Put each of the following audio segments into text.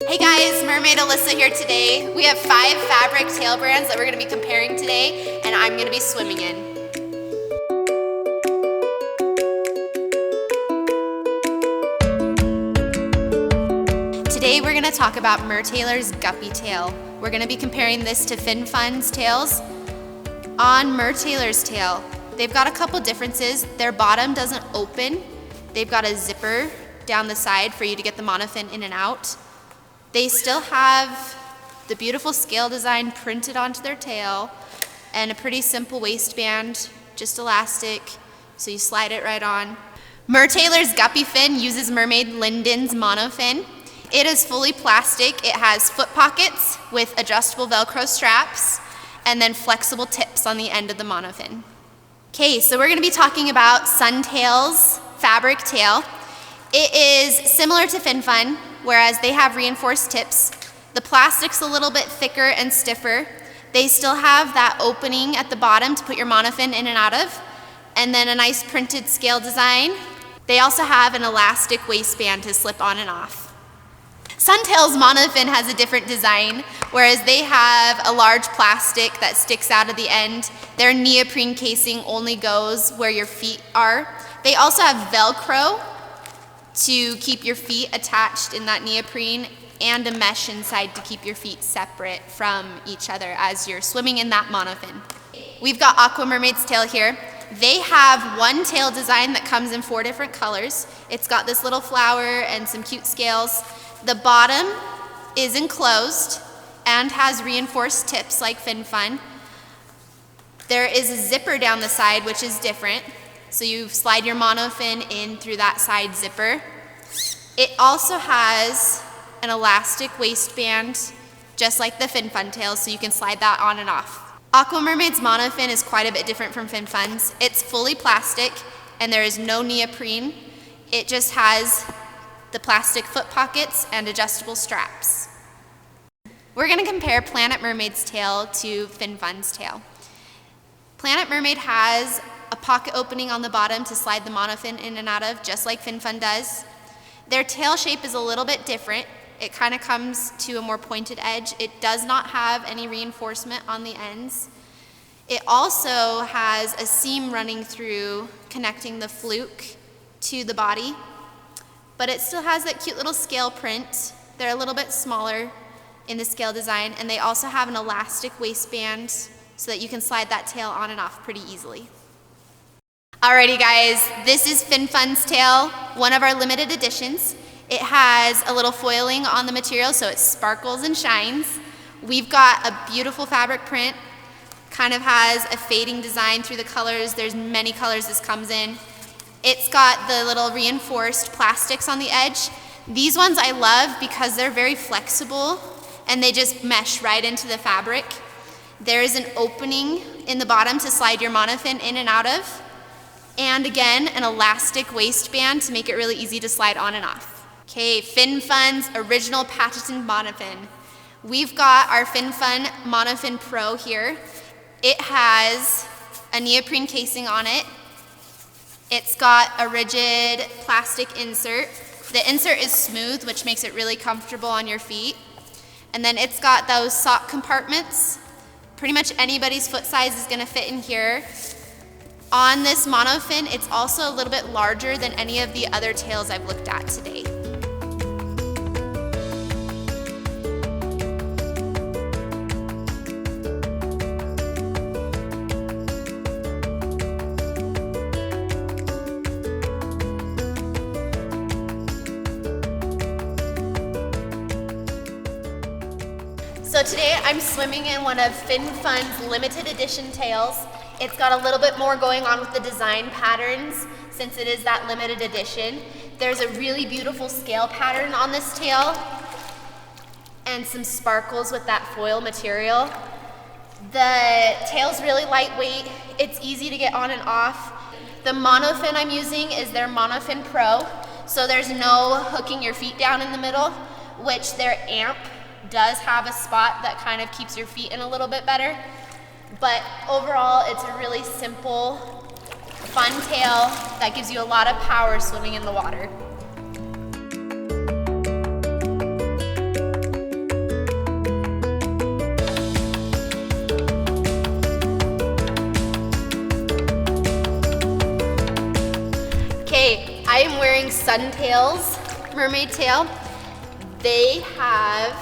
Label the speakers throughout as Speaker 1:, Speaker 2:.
Speaker 1: Hey guys, Mermaid Alissa here today. We have 5 fabric tail brands that we're going to be comparing today, and I'm going to be swimming in. Today we're going to talk about Mertailor's Guppy Tail. We're going to be comparing this to FinFun's tails. On Mertailor's tail, they've got a couple differences. Their bottom doesn't open. They've got a zipper down the side for you to get the monofin in and out. They still have the beautiful scale design printed onto their tail and a pretty simple waistband, just elastic, so you slide it right on. Mertailor's Guppy Fin uses Mermaid Linden's monofin. It is fully plastic. It has foot pockets with adjustable Velcro straps and then flexible tips on the end of the monofin. Okay, so we're going to be talking about Suntail's fabric tail. It is similar to FinFun, whereas they have reinforced tips. The plastic's a little bit thicker and stiffer. They still have that opening at the bottom to put your monofin in and out of, and then a nice printed scale design. They also have an elastic waistband to slip on and off. Suntail's monofin has a different design, whereas they have a large plastic that sticks out of the end. Their neoprene casing only goes where your feet are. They also have Velcro to keep your feet attached in that neoprene and a mesh inside to keep your feet separate from each other as you're swimming in that monofin. We've got Aqua Mermaid's tail here. They have one tail design that comes in 4 different colors. It's got this little flower and some cute scales. The bottom is enclosed and has reinforced tips like FinFun. There is a zipper down the side, which is different. So you slide your monofin in through that side zipper. It also has an elastic waistband, just like the FinFun tail, so you can slide that on and off. AquaMermaid's monofin is quite a bit different from FinFun's. It's fully plastic, and there is no neoprene. It just has the plastic foot pockets and adjustable straps. We're going to compare Planet Mermaid's tail to FinFun's tail. Planet Mermaid has a pocket opening on the bottom to slide the monofin in and out of, just like FinFun does. Their tail shape is a little bit different. It kind of comes to a more pointed edge. It does not have any reinforcement on the ends. It also has a seam running through connecting the fluke to the body, but it still has that cute little scale print. They're a little bit smaller in the scale design, and they also have an elastic waistband so that you can slide that tail on and off pretty easily. Alrighty guys, this is FinFun's tail, one of our limited editions. It has a little foiling on the material so it sparkles and shines. We've got a beautiful fabric print, kind of has a fading design through the colors. There's many colors this comes in. It's got the little reinforced plastics on the edge. These ones I love because they're very flexible and they just mesh right into the fabric. There is an opening in the bottom to slide your monofin in and out of. And again, an elastic waistband to make it really easy to slide on and off. Okay, FinFun's original patented monofin. We've got our FinFun Monofin Pro here. It has a neoprene casing on it. It's got a rigid plastic insert. The insert is smooth, which makes it really comfortable on your feet. And then it's got those sock compartments. Pretty much anybody's foot size is gonna fit in here. On this monofin, it's also a little bit larger than any of the other tails I've looked at today. So today I'm swimming in one of FinFun's limited edition tails. It's got a little bit more going on with the design patterns since it is that limited edition. There's a really beautiful scale pattern on this tail and some sparkles with that foil material. The tail's really lightweight. It's easy to get on and off. The monofin I'm using is their Monofin Pro, so there's no hooking your feet down in the middle, which their amp does have a spot that kind of keeps your feet in a little bit better. But overall, it's a really simple, fun tail that gives you a lot of power swimming in the water. Suntail's mermaid tail. They have,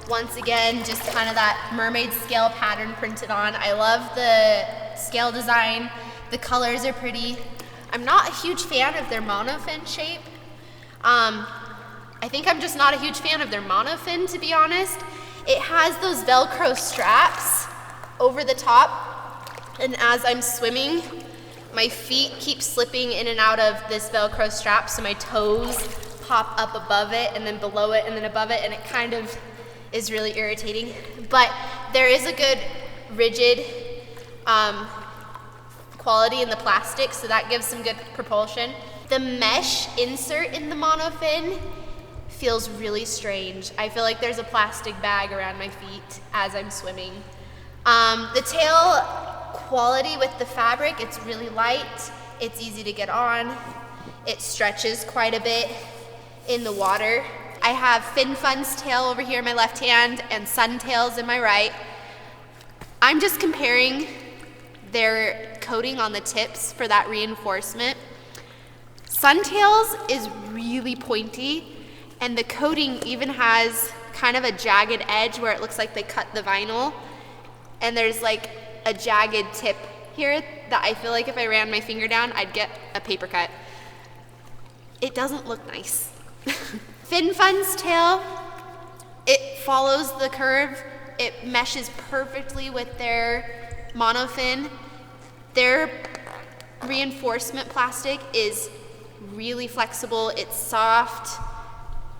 Speaker 1: once again, just kind of that mermaid scale pattern printed on. I love the scale design. The colors are pretty. I'm not a huge fan of their monofin shape. I think I'm just not a huge fan of their monofin, to be honest. It has those Velcro straps over the top, and as I'm swimming, my feet keep slipping in and out of this Velcro strap, so my toes pop up above it and then below it and then above it, and it kind of is really irritating. But there is a good rigid quality in the plastic, so that gives some good propulsion. The mesh insert in the monofin feels really strange. I feel like there's a plastic bag around my feet as I'm swimming. The tail quality with the fabric, it's really light, it's easy to get on, it stretches quite a bit in the water. I have FinFun's tail over here in my left hand and Suntail's in my right. I'm just comparing their coating on the tips for that reinforcement. Suntail's is really pointy, and the coating even has kind of a jagged edge where it looks like they cut the vinyl, and there's like a jagged tip here that I feel like if I ran my finger down, I'd get a paper cut. It doesn't look nice. FinFun's tail, it follows the curve. It meshes perfectly with their monofin. Their reinforcement plastic is really flexible, it's soft,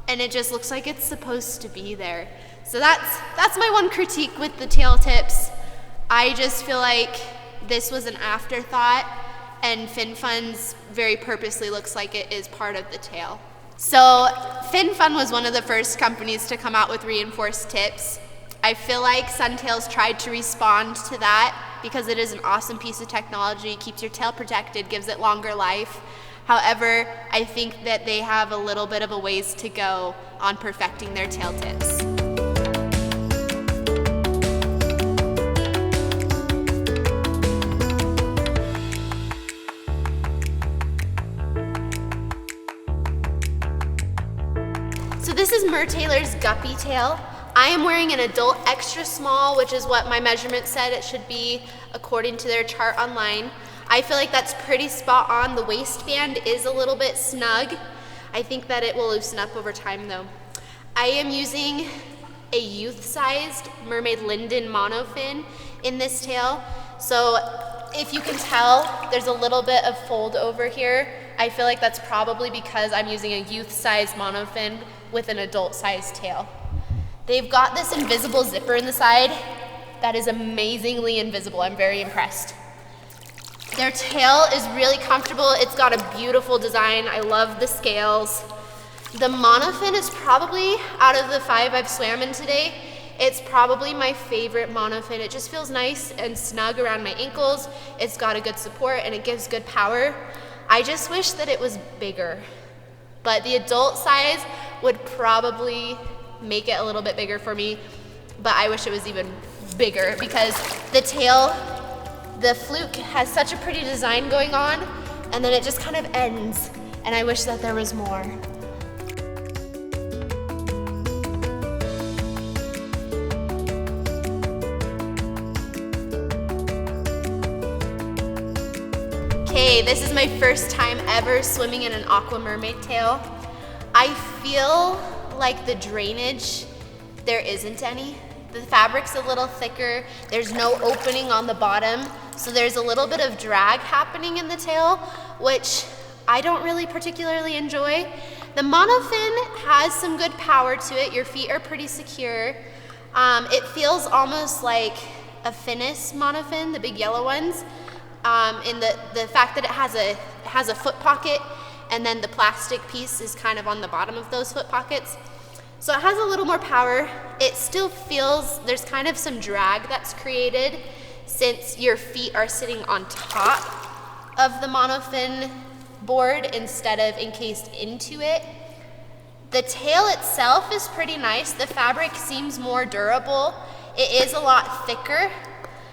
Speaker 1: and it just looks like it's supposed to be there. So that's my one critique with the tail tips. I just feel like this was an afterthought, and FinFun's very purposely looks like it is part of the tail. So FinFun was one of the first companies to come out with reinforced tips. I feel like Suntail's tried to respond to that because it is an awesome piece of technology, keeps your tail protected, gives it longer life. However, I think that they have a little bit of a ways to go on perfecting their tail tips. So this is Mer Taylor's Guppy Tail. I am wearing an adult extra small, which is what my measurement said it should be according to their chart online. I feel like that's pretty spot on. The waistband is a little bit snug. I think that it will loosen up over time though. I am using a youth-sized Mermaid Linden monofin in this tail. So if you can tell, there's a little bit of fold over here. I feel like that's probably because I'm using a youth-sized monofin with an adult-sized tail. They've got this invisible zipper in the side that is amazingly invisible. I'm very impressed. Their tail is really comfortable. It's got a beautiful design. I love the scales. The monofin is probably, out of the 5 I've swam in today, it's probably my favorite monofin. It just feels nice and snug around my ankles. It's got a good support and it gives good power. I just wish that it was bigger, but the adult size would probably make it a little bit bigger for me, but I wish it was even bigger because the tail, the fluke has such a pretty design going on, and then it just kind of ends, and I wish that there was more. Okay, this is my first time ever swimming in an Aqua Mermaid tail. I feel like the drainage, there isn't any. The fabric's a little thicker. There's no opening on the bottom, so there's a little bit of drag happening in the tail, which I don't really particularly enjoy. The monofin has some good power to it. Your feet are pretty secure. It feels almost like a Finnis monofin, the big yellow ones, in the fact that it has a foot pocket, and then the plastic piece is kind of on the bottom of those foot pockets. So it has a little more power. It still feels, there's kind of some drag that's created since your feet are sitting on top of the monofin board instead of encased into it. The tail itself is pretty nice. The fabric seems more durable. It is a lot thicker,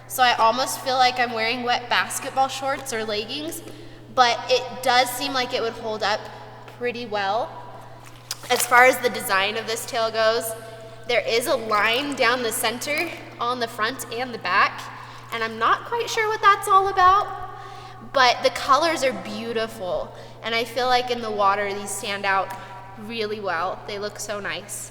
Speaker 1: so I almost feel like I'm wearing wet basketball shorts or leggings, but it does seem like it would hold up pretty well. As far as the design of this tail goes, there is a line down the center on the front and the back, and I'm not quite sure what that's all about, but the colors are beautiful, and I feel like in the water these stand out really well. They look so nice.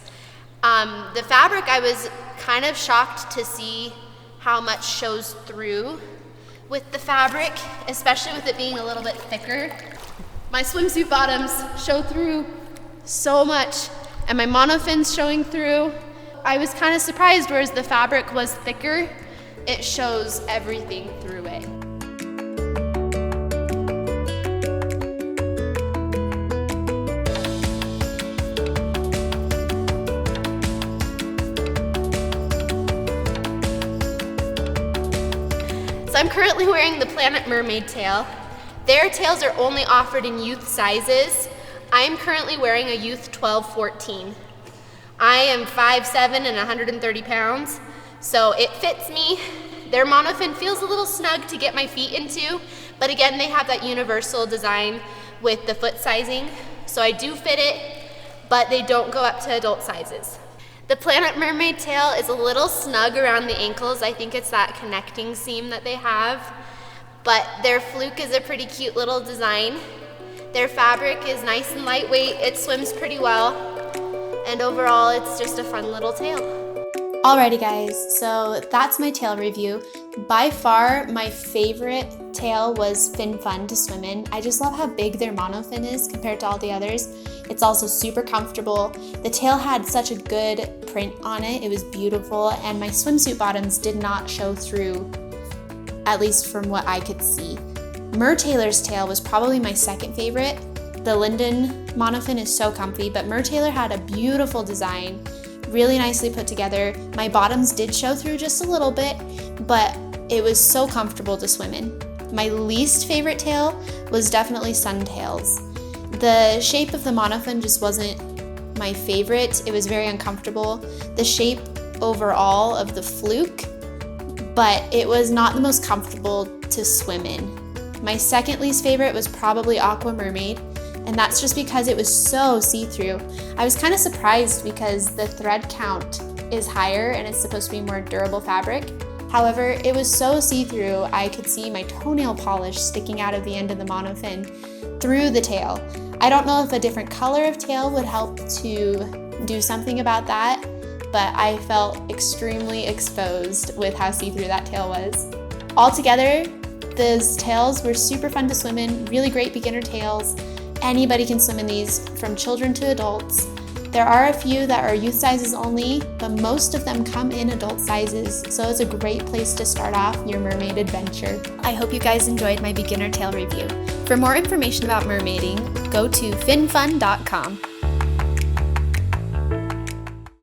Speaker 1: The fabric, I was kind of shocked to see how much shows through with the fabric, especially with it being a little bit thicker. My swimsuit bottoms show through so much, and my monofins showing through. I was kind of surprised, whereas the fabric was thicker, it shows everything through it. So I'm currently wearing the Planet Mermaid tail. Their tails are only offered in youth sizes. I'm currently wearing a youth 12-14. I am 5'7" and 130 pounds, so it fits me. Their monofin feels a little snug to get my feet into, but again, they have that universal design with the foot sizing, so I do fit it, but they don't go up to adult sizes. The Planet Mermaid tail is a little snug around the ankles. I think it's that connecting seam that they have, but their fluke is a pretty cute little design. Their fabric is nice and lightweight, it swims pretty well, and overall it's just a fun little tail.
Speaker 2: Alrighty guys, so that's my tail review. By far my favorite tail was Fin Fun to swim in. I just love how big their monofin is compared to all the others. It's also super comfortable. The tail had such a good print on it, it was beautiful, and my swimsuit bottoms did not show through, at least from what I could see. Mer Taylor's tail was probably my second favorite. The Linden monofin is so comfy, but Mer Taylor had a beautiful design, really nicely put together. My bottoms did show through just a little bit, but it was so comfortable to swim in. My least favorite tail was definitely Suntail's. The shape of the monofin just wasn't my favorite. It was very uncomfortable. The shape overall of the fluke, but it was not the most comfortable to swim in. My second least favorite was probably Aqua Mermaid, and that's just because it was so see-through. I was kind of surprised because the thread count is higher and it's supposed to be more durable fabric. However, it was so see-through, I could see my toenail polish sticking out of the end of the monofin through the tail. I don't know if a different color of tail would help to do something about that, but I felt extremely exposed with how see-through that tail was. Altogether, those tails were super fun to swim in, really great beginner tails. Anybody can swim in these, from children to adults. There are a few that are youth sizes only, but most of them come in adult sizes, so it's a great place to start off your mermaid adventure. I hope you guys enjoyed my beginner tail review. For more information about mermaiding, go to finfun.com.